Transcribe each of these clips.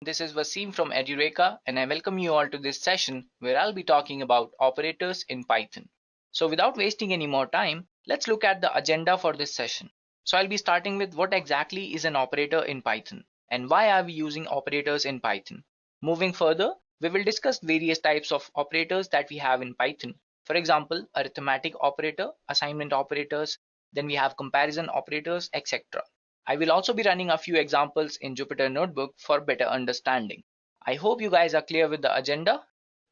This is Wasim from Edureka, and I welcome you all to this session where I'll be talking about operators in Python. So without wasting any more time, let's look at the agenda for this session. So I'll be starting with what exactly is an operator in Python and why are we using operators in Python. Moving further, we will discuss various types of operators that we have in Python. For example, arithmetic operator, assignment operators, then we have comparison operators, etc. I will also be running a few examples in Jupyter Notebook for better understanding. I hope you guys are clear with the agenda.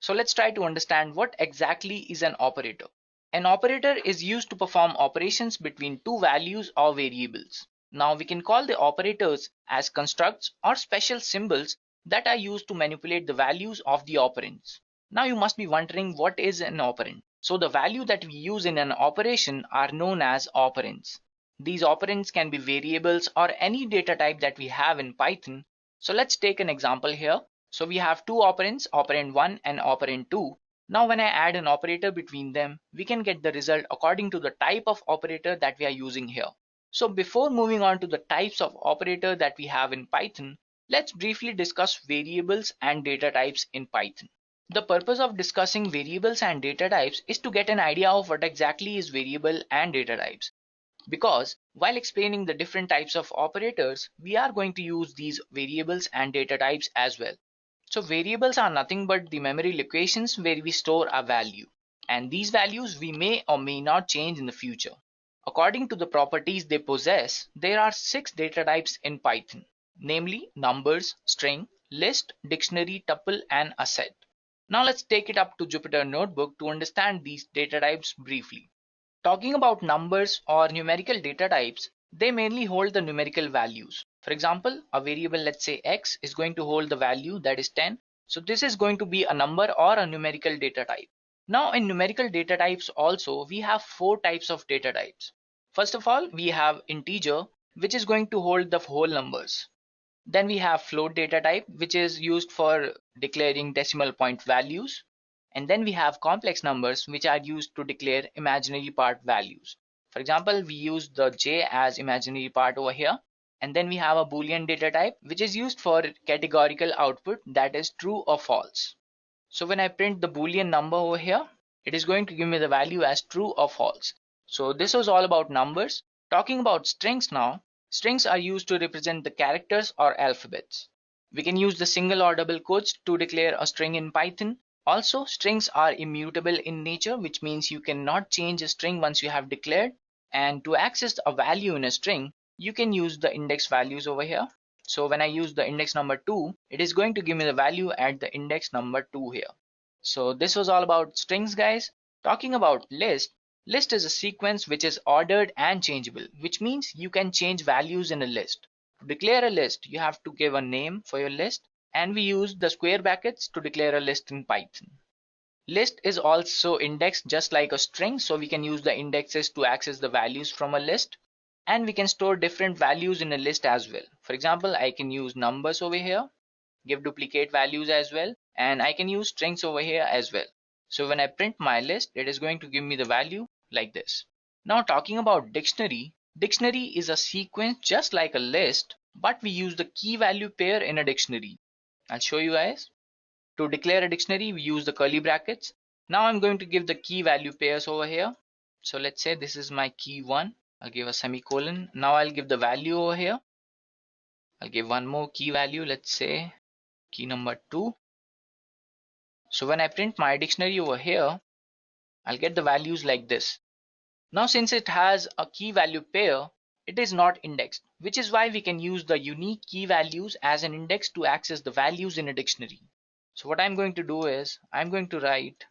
So let's try to understand what exactly is an operator. An operator is used to perform operations between two values or variables. Now we can call the operators as constructs or special symbols that are used to manipulate the values of the operands. Now you must be wondering, what is an operand? So the value that we use in an operation are known as operands. These operands can be variables or any data type that we have in Python. So let's take an example here. So we have two operands, operand 1 and operand 2. Now when I add an operator between them, we can get the result according to the type of operator that we are using here. So before moving on to the types of operator that we have in Python, let's briefly discuss variables and data types in Python. The purpose of discussing variables and data types is to get an idea of what exactly is variable and data types. Because while explaining the different types of operators, we are going to use these variables and data types as well. So variables are nothing but the memory locations where we store a value. And these values we may or may not change in the future. According to the properties they possess, there are 6 data types in Python, namely numbers, string, list, dictionary, tuple, and a set. Now let's take it up to Jupyter Notebook to understand these data types briefly. Talking about numbers or numerical data types, they mainly hold the numerical values. For example, a variable, let's say x, is going to hold the value that is 10. So this is going to be a number or a numerical data type. Now in numerical data types also, we have 4 types of data types. First of all, we have integer, which is going to hold the whole numbers. Then we have float data type, which is used for declaring decimal point values. And then we have complex numbers, which are used to declare imaginary part values. For example, we use the j as imaginary part over here. And then we have a Boolean data type, which is used for categorical output, that is true or false. So when I print the Boolean number over here, it is going to give me the value as true or false. So this was all about numbers. Talking about strings now, strings are used to represent the characters or alphabets. We can use the single or double quotes to declare a string in Python. Also, strings are immutable in nature, which means you cannot change a string once you have declared. And to access a value in a string, you can use the index values over here. So when I use the index number 2, it is going to give me the value at the index number 2 here. So this was all about strings, guys. Talking about list, list is a sequence which is ordered and changeable, which means you can change values in a list. To declare a list, you have to give a name for your list, and we use the square brackets to declare a list in Python. List is also indexed just like a string, so we can use the indexes to access the values from a list. And we can store different values in a list as well. For example, I can use numbers over here, give duplicate values as well, and I can use strings over here as well. So when I print my list, it is going to give me the value like this. Now talking about dictionary, dictionary is a sequence just like a list, but we use the key value pair in a dictionary. I'll show you guys. To declare a dictionary, we use the curly brackets. Now I'm going to give the key value pairs over here. So let's say this is my key 1. I'll give a semicolon. Now I'll give the value over here. I'll give one more key value, let's say key number 2. So when I print my dictionary over here, I'll get the values like this. Now since it has a key value pair, it is not indexed, which is why we can use the unique key values as an index to access the values in a dictionary. So what I'm going to do is I'm going to write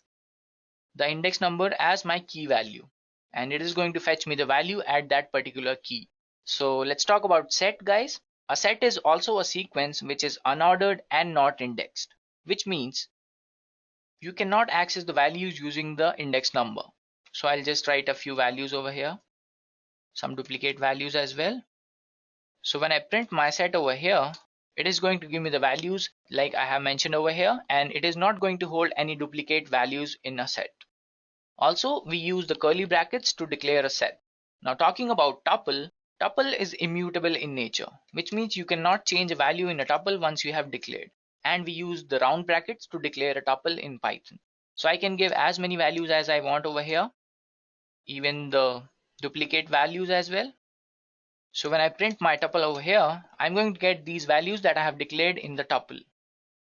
the index number as my key value, and it is going to fetch me the value at that particular key. So let's talk about set, guys. A set is also a sequence which is unordered and not indexed, which means you cannot access the values using the index number. So I'll just write a few values over here, some duplicate values as well. So when I print my set over here, it is going to give me the values like I have mentioned over here, and it is not going to hold any duplicate values in a set. Also, we use the curly brackets to declare a set. Now talking about tuple, Tuple is immutable in nature, which means you cannot change a value in a tuple once you have declared. And we use the round brackets to declare a tuple in Python. So I can give as many values as I want over here, even the duplicate values as well. So when I print my tuple over here, I'm going to get these values that I have declared in the tuple.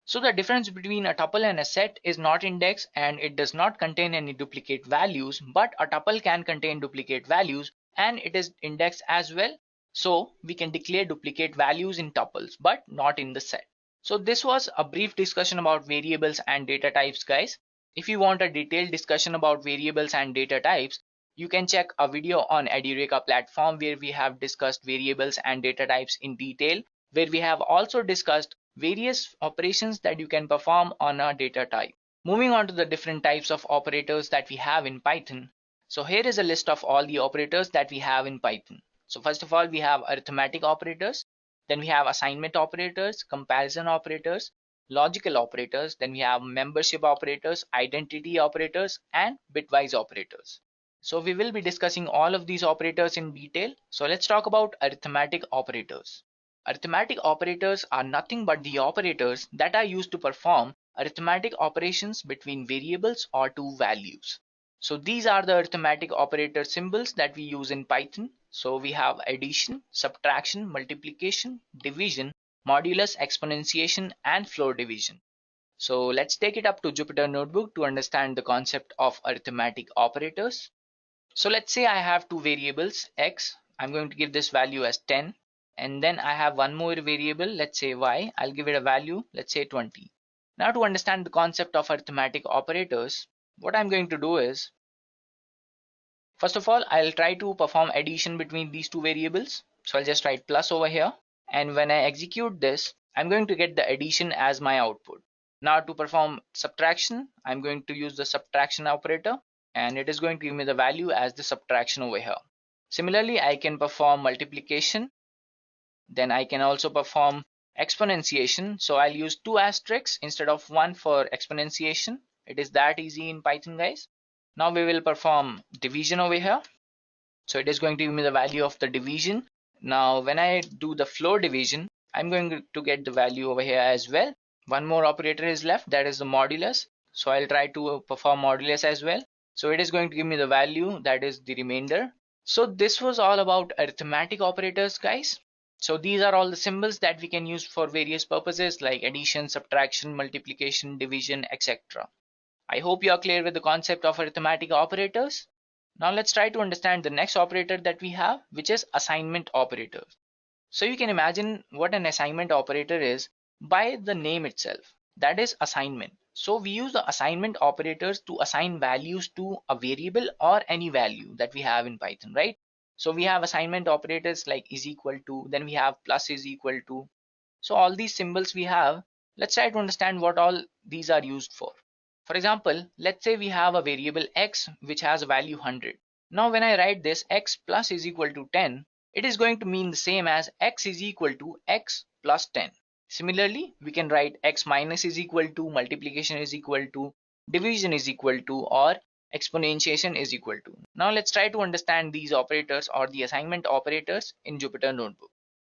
So the difference between a tuple and a set is not indexed, and it does not contain any duplicate values, but a tuple can contain duplicate values and it is indexed as well. So we can declare duplicate values in tuples, but not in the set. So this was a brief discussion about variables and data types, guys. If you want a detailed discussion about variables and data types, you can check a video on Edureka platform where we have discussed variables and data types in detail, where we have also discussed various operations that you can perform on a data type. Moving on to the different types of operators that we have in Python. So here is a list of all the operators that we have in Python. So first of all, we have arithmetic operators, then we have assignment operators, comparison operators, logical operators, then we have membership operators, identity operators, and bitwise operators. So we will be discussing all of these operators in detail. So let's talk about arithmetic operators. Arithmetic operators are nothing but the operators that are used to perform arithmetic operations between variables or two values. So these are the arithmetic operator symbols that we use in Python. So we have addition, subtraction, multiplication, division, modulus, exponentiation, and floor division. So let's take it up to Jupyter Notebook to understand the concept of arithmetic operators. So let's say I have two variables, x, I'm going to give this value as 10, and then I have one more variable, let's say y, I'll give it a value, let's say 20. Now to understand the concept of arithmetic operators, what I'm going to do is, first of all, I'll try to perform addition between these two variables. So I'll just write plus over here, and when I execute this, I'm going to get the addition as my output. Now to perform subtraction, I'm going to use the subtraction operator, and it is going to give me the value as the subtraction over here. Similarly, I can perform multiplication. Then I can also perform exponentiation. So I'll use two asterisks instead of one for exponentiation. It is that easy in Python, guys. Now we will perform division over here. So it is going to give me the value of the division. Now when I do the floor division, I'm going to get the value over here as well. One more operator is left, that is the modulus. So I'll try to perform modulus as well. So it is going to give me the value, that is the remainder. So this was all about arithmetic operators, guys. So these are all the symbols that we can use for various purposes like addition, subtraction, multiplication, division, etc. I hope you are clear with the concept of arithmetic operators. Now let's try to understand the next operator that we have, which is assignment operator. So you can imagine what an assignment operator is by the name itself, that is assignment. So we use the assignment operators to assign values to a variable or any value that we have in Python, right? So we have assignment operators like is equal to, then we have plus is equal to. So all these symbols we have, let's try to understand what all these are used for. For example, let's say we have a variable x which has a value 100. Now when I write this x plus is equal to 10, it is going to mean the same as x is equal to x plus 10. Similarly, we can write x minus is equal to, multiplication is equal to, division is equal to, or exponentiation is equal to. Now let's try to understand these operators or the assignment operators in Jupyter Notebook.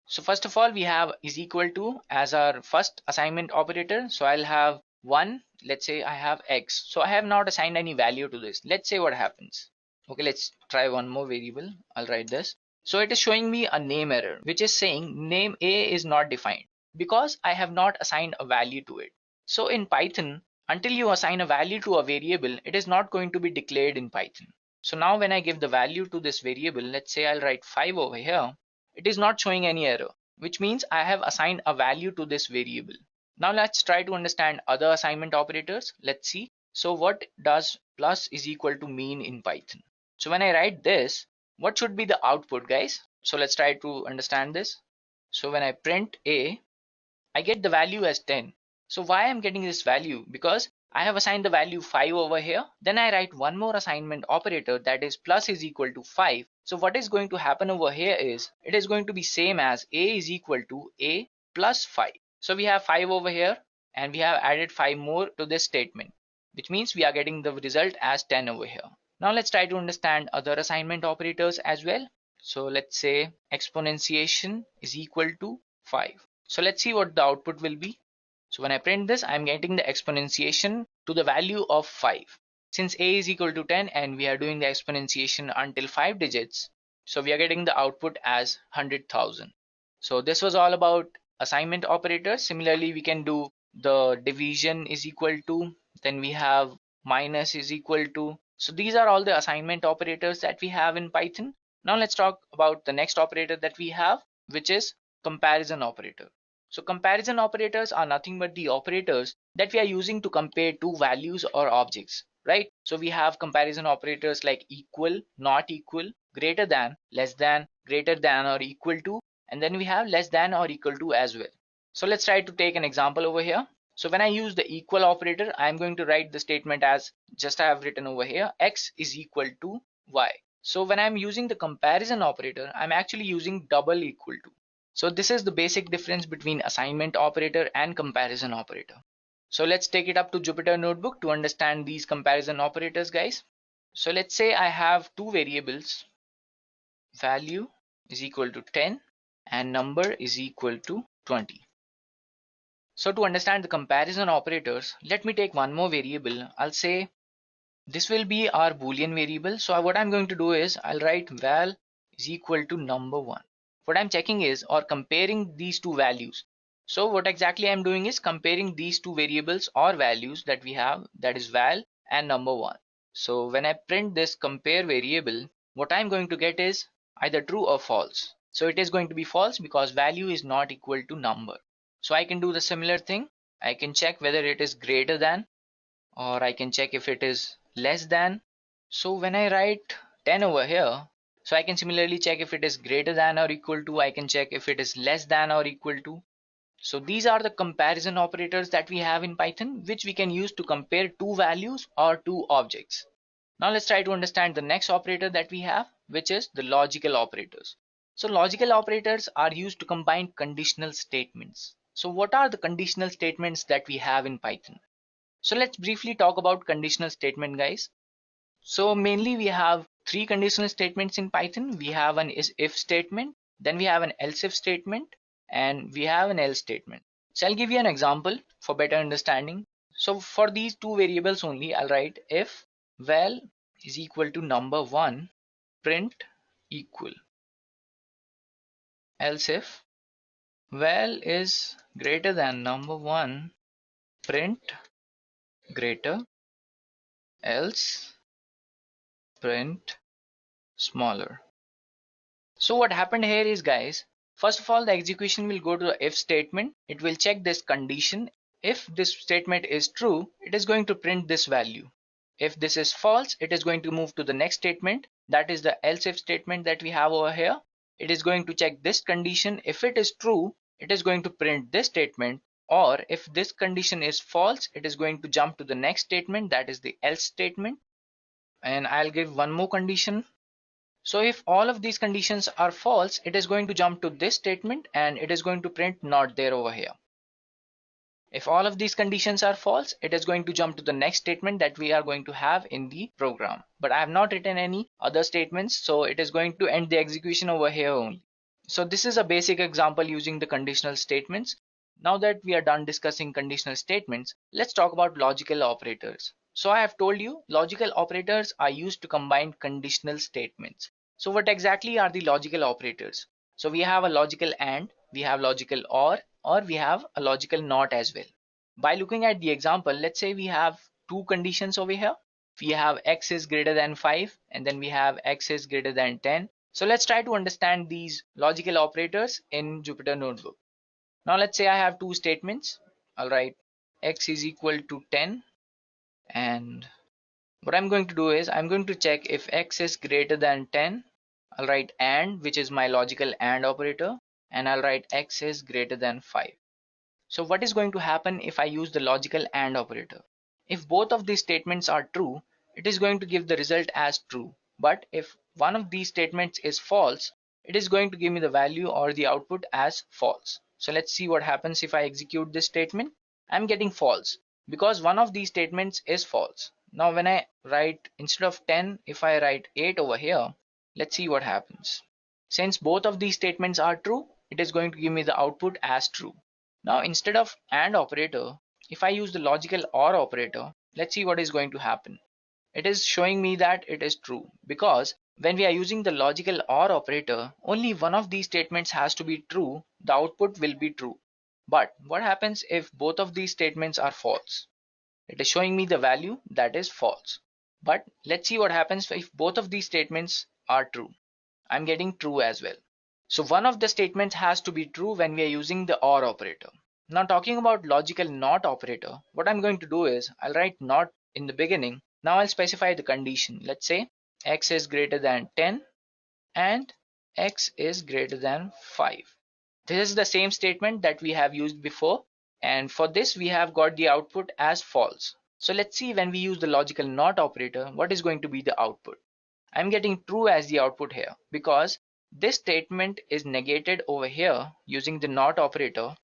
So first of all, we have is equal to as our first assignment operator. So I'll have 1, let's say I have x. So I have not assigned any value to this. Let's say what happens. Okay, let's try one more variable. I'll write this. So it is showing me a name error, which is saying name A is not defined because I have not assigned a value to it. So in Python, until you assign a value to a variable, it is not going to be declared in Python. So now when I give the value to this variable, let's say I'll write 5 over here, it is not showing any error, which means I have assigned a value to this variable. Now let's try to understand other assignment operators. Let's see. So what does plus is equal to mean in Python? So when I write this, what should be the output, guys? So let's try to understand this. So when I print A, I get the value as 10. So why I'm getting this value? Because I have assigned the value 5 over here. Then I write one more assignment operator, that is plus is equal to 5. So what is going to happen over here is it is going to be same as A is equal to A plus 5. So we have 5 over here and we have added 5 more to this statement, which means we are getting the result as 10 over here. Now let's try to understand other assignment operators as well. So let's say exponentiation is equal to 5. So let's see what the output will be. So when I print this, I'm getting the exponentiation to the value of 5. Since a is equal to 10 and we are doing the exponentiation until 5 digits, so we are getting the output as 100,000. So this was all about assignment operators. Similarly, we can do the division is equal to, then we have minus is equal to. So these are all the assignment operators that we have in Python. Now let's talk about the next operator that we have, which is comparison operator. So comparison operators are nothing but the operators that we are using to compare two values or objects, right? So we have comparison operators like equal, not equal, greater than, less than, greater than or equal to, and then we have less than or equal to as well. So let's try to take an example over here. So when I use the equal operator, I'm going to write the statement as just I have written over here, x is equal to y. So when I'm using the comparison operator, I'm actually using double equal to. So this is the basic difference between assignment operator and comparison operator. So let's take it up to Jupyter Notebook to understand these comparison operators, guys. So let's say I have two variables, value is equal to 10 and number is equal to 20. So to understand the comparison operators, let me take one more variable. I'll say this will be our Boolean variable. So what I'm going to do is I'll write val is equal to number 1. What I'm checking is or comparing these two values. So what exactly I'm doing is comparing these two variables or values that we have, that is val and number 1. So when I print this compare variable, what I'm going to get is either true or false. So it is going to be false because value is not equal to number. So I can do the similar thing. I can check whether it is greater than, or I can check if it is less than. So when I write 10 over here, so I can similarly check if it is greater than or equal to. I can check if it is less than or equal to. So these are the comparison operators that we have in Python, which we can use to compare two values or two objects. Now let's try to understand the next operator that we have, which is the logical operators. So logical operators are used to combine conditional statements. So what are the conditional statements that we have in Python? So let's briefly talk about conditional statement, guys. So mainly we have three conditional statements in Python. We have an if statement, then we have an else if statement, and we have an else statement. So I'll give you an example for better understanding. So for these two variables only, I'll write if val is equal to number 1, print equal. Else if val is greater than number 1, print greater. Else print smaller. So what happened here is, guys, first of all, the execution will go to the if statement. It will check this condition. If this statement is true, it is going to print this value. If this is false, it is going to move to the next statement. That is the else if statement that we have over here. It is going to check this condition. If it is true, it is going to print this statement. Or if this condition is false, it is going to jump to the next statement, that is the else statement. And I'll give one more condition. So if all of these conditions are false, it is going to jump to this statement and it is going to print not there over here. If all of these conditions are false, it is going to jump to the next statement that we are going to have in the program. But I have not written any other statements, so it is going to end the execution over here only. So this is a basic example using the conditional statements. Now that we are done discussing conditional statements, let's talk about logical operators. So I have told you logical operators are used to combine conditional statements. So what exactly are the logical operators? So we have a logical AND, we have logical or we have a logical NOT as well. By looking at the example, let's say we have two conditions over here. We have x is greater than 5 and then we have x is greater than 10. So let's try to understand these logical operators in Jupyter Notebook. Now let's say I have two statements. I'll write x is equal to 10, and what I'm going to do is I'm going to check if x is greater than 10. I'll write AND, which is my logical AND operator, and I'll write x is greater than 5. So what is going to happen if I use the logical AND operator? If both of these statements are true, it is going to give the result as true. But if one of these statements is false, it is going to give me the value or the output as false. So let's see what happens if I execute this statement. I'm getting false because one of these statements is false. Now when I write instead of 10, if I write 8 over here, let's see what happens. Since both of these statements are true, it is going to give me the output as true. Now instead of AND operator, if I use the logical OR operator, let's see what is going to happen. It is showing me that it is true, because when we are using the logical OR operator, only one of these statements has to be true, the output will be true. But what happens if both of these statements are false? It is showing me the value that is false. But let's see what happens if both of these statements are true. I'm getting true as well. So one of the statements has to be true when we are using the OR operator. Now talking about logical NOT operator, what I'm going to do is I'll write NOT in the beginning. Now I'll specify the condition. Let's say x is greater than 10 and x is greater than 5. This is the same statement that we have used before, and for this we have got the output as false. So let's see when we use the logical NOT operator, what is going to be the output. I'm getting true as the output here because this statement is negated over here using the NOT operator,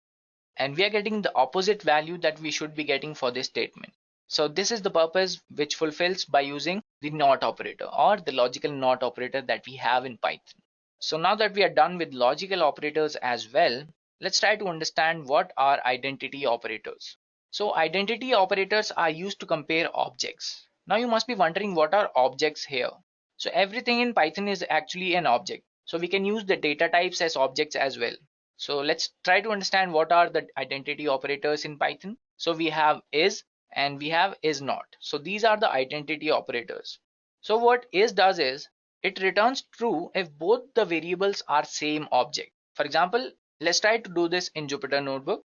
and we are getting the opposite value that we should be getting for this statement. So this is the purpose which fulfills by using the NOT operator or the logical NOT operator that we have in Python. So now that we are done with logical operators as well, let's try to understand what are identity operators. So identity operators are used to compare objects. Now you must be wondering, what are objects here? So everything in Python is actually an object. So we can use the data types as objects as well. So let's try to understand what are the identity operators in Python. So we have is and we have is not. So these are the identity operators. So what is does is it returns true if both the variables are same object. For example, let's try to do this in Jupyter Notebook.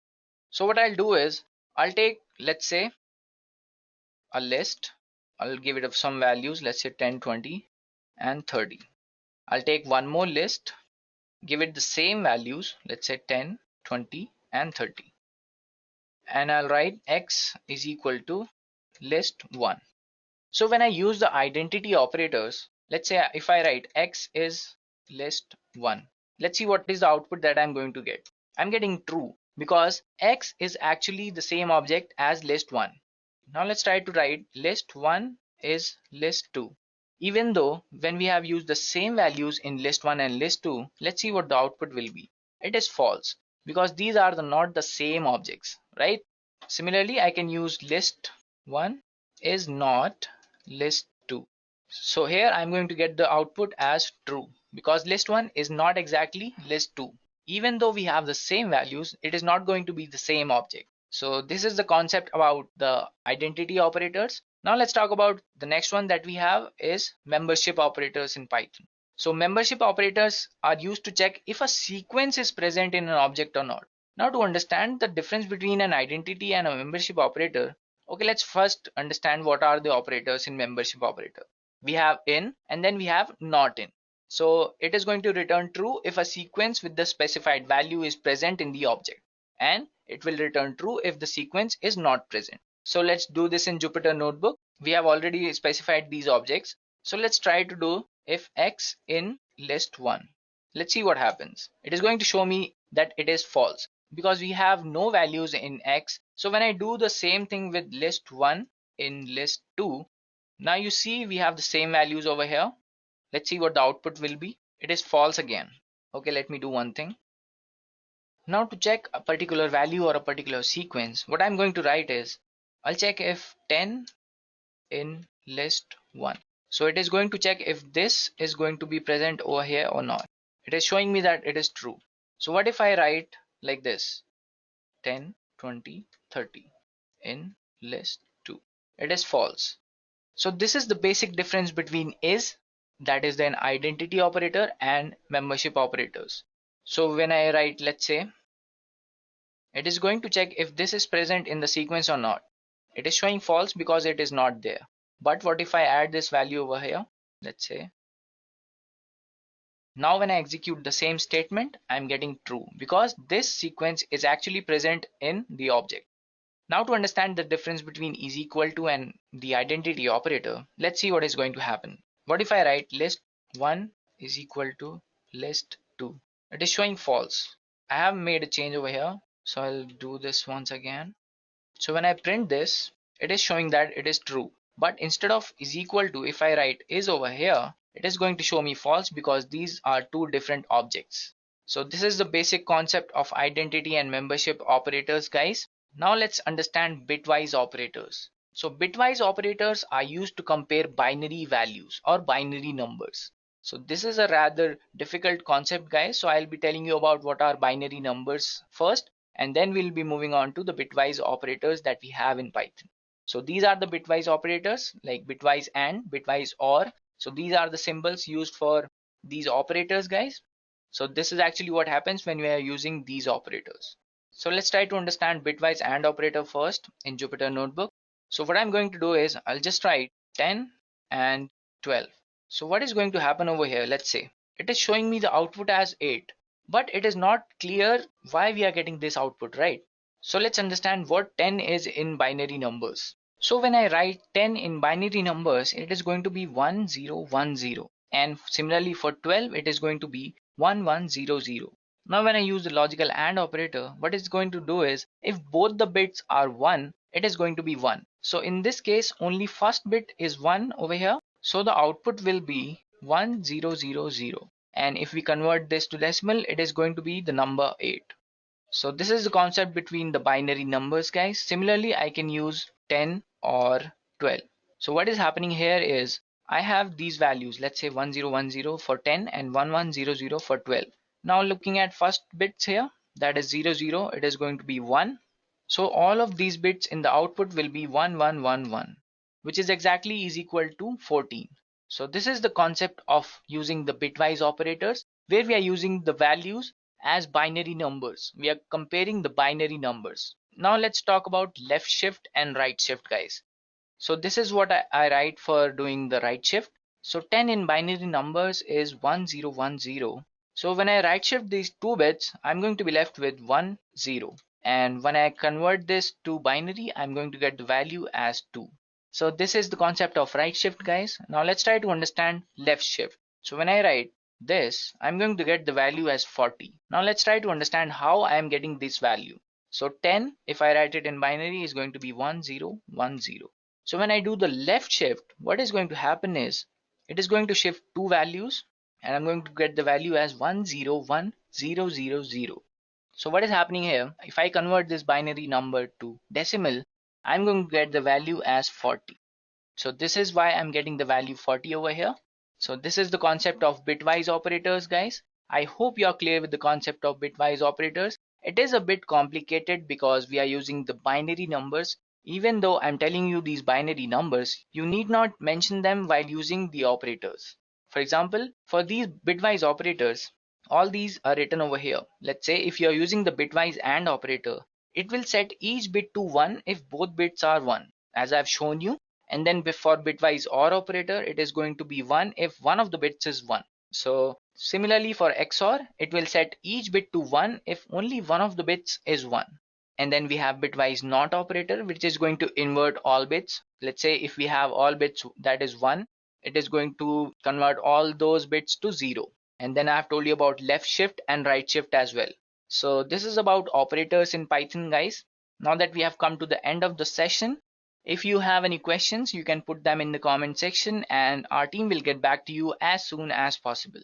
So what I'll do is I'll take, let's say, a list. I'll give it some values, let's say 10, 20 and 30. I'll take one more list, give it the same values, let's say 10, 20 and 30, and I'll write x is equal to list 1. So when I use the identity operators, let's say if I write x is list 1, let's see what is the output that I'm going to get. I'm getting true because x is actually the same object as list 1. Now let's try to write list 1 is list 2. Even though when we have used the same values in list 1 and list 2, let's see what the output will be. It is false because these are not the same objects, right? Similarly, I can use list 1 is not list 2. So here I'm going to get the output as true because list 1 is not exactly list 2. Even though we have the same values, it is not going to be the same object. So this is the concept about the identity operators. Now let's talk about the next one that we have is membership operators in Python. So membership operators are used to check if a sequence is present in an object or not. Now to understand the difference between an identity and a membership operator, okay, let's first understand what are the operators in membership operator. We have in and then we have not in. So it is going to return true if a sequence with the specified value is present in the object, and it will return true if the sequence is not present. So let's do this in Jupyter Notebook. We have already specified these objects. So let's try to do if x in list 1. Let's see what happens. It is going to show me that it is false because we have no values in x. So when I do the same thing with list 1 in list 2, now you see we have the same values over here. Let's see what the output will be. It is false again. Okay, let me do one thing. Now to check a particular value or a particular sequence, what I'm going to write is I'll check if 10 in list 1. So it is going to check if this is going to be present over here or not. It is showing me that it is true. So what if I write like this, 10, 20, 30 in list 2? It is false. So this is the basic difference between is, that is an identity operator, and membership operators. So when I write, let's say, it is going to check if this is present in the sequence or not. It is showing false because it is not there. But what if I add this value over here? Let's say, now when I execute the same statement, I'm getting true because this sequence is actually present in the object. Now to understand the difference between is equal to and the identity operator, let's see what is going to happen. What if I write list 1 is equal to list 2? It is showing false. I have made a change over here. So I'll do this once again. So when I print this, it is showing that it is true. But instead of is equal to, if I write is over here, it is going to show me false because these are two different objects. So this is the basic concept of identity and membership operators, guys. Now let's understand bitwise operators. So bitwise operators are used to compare binary values or binary numbers. So this is a rather difficult concept, guys. So I'll be telling you about what are binary numbers first, and then we'll be moving on to the bitwise operators that we have in Python. So these are the bitwise operators like bitwise AND, bitwise OR. So these are the symbols used for these operators, guys. So this is actually what happens when we are using these operators. So let's try to understand bitwise AND operator first in Jupyter Notebook. So what I'm going to do is I'll just write 10 and 12. So what is going to happen over here? Let's say it is showing me the output as 8, but it is not clear why we are getting this output, right? So let's understand what 10 is in binary numbers. So when I write 10 in binary numbers, it is going to be 1010, and similarly for 12 it is going to be 1100. Now when I use the logical AND operator, what it's going to do is if both the bits are 1, it is going to be 1. So in this case only first bit is 1 over here, so the output will be 1000, and if we convert this to decimal, it is going to be the number 8. So this is the concept between the binary numbers, guys. Similarly, I can use 10 or 12. So what is happening here is I have these values, let's say 1010 for 10 and 1100 for 12. Now looking at first bits here, that is 00, it is going to be 1. So all of these bits in the output will be 1111, which is exactly is equal to 14. So this is the concept of using the bitwise operators, where we are using the values as binary numbers. We are comparing the binary numbers. Now let's talk about left shift and right shift, guys. So this is what I write for doing the right shift. So 10 in binary numbers is 1010. So when I right shift these two bits, I'm going to be left with 10. And when I convert this to binary, I'm going to get the value as 2. So this is the concept of right shift, guys. Now let's try to understand left shift. So when I write this, I'm going to get the value as 40. Now let's try to understand how I am getting this value. So 10, if I write it in binary, is going to be 1010. So when I do the left shift, what is going to happen is it is going to shift two values, and I'm going to get the value as 101000. So what is happening here? If I convert this binary number to decimal, I'm going to get the value as 40. So this is why I'm getting the value 40 over here. So this is the concept of bitwise operators, guys. I hope you are clear with the concept of bitwise operators. It is a bit complicated because we are using the binary numbers. Even though I'm telling you these binary numbers, you need not mention them while using the operators. For example, for these bitwise operators, all these are written over here. Let's say if you are using the bitwise AND operator, it will set each bit to 1 if both bits are 1, as I've shown you. And then for bitwise OR operator, it is going to be 1 if one of the bits is 1. So similarly for XOR, it will set each bit to 1 if only one of the bits is 1. And then we have bitwise NOT operator, which is going to invert all bits. Let's say if we have all bits that is 1, it is going to convert all those bits to 0. And then I've told you about left shift and right shift as well. So this is about operators in Python, guys. Now that we have come to the end of the session, if you have any questions, you can put them in the comment section and our team will get back to you as soon as possible.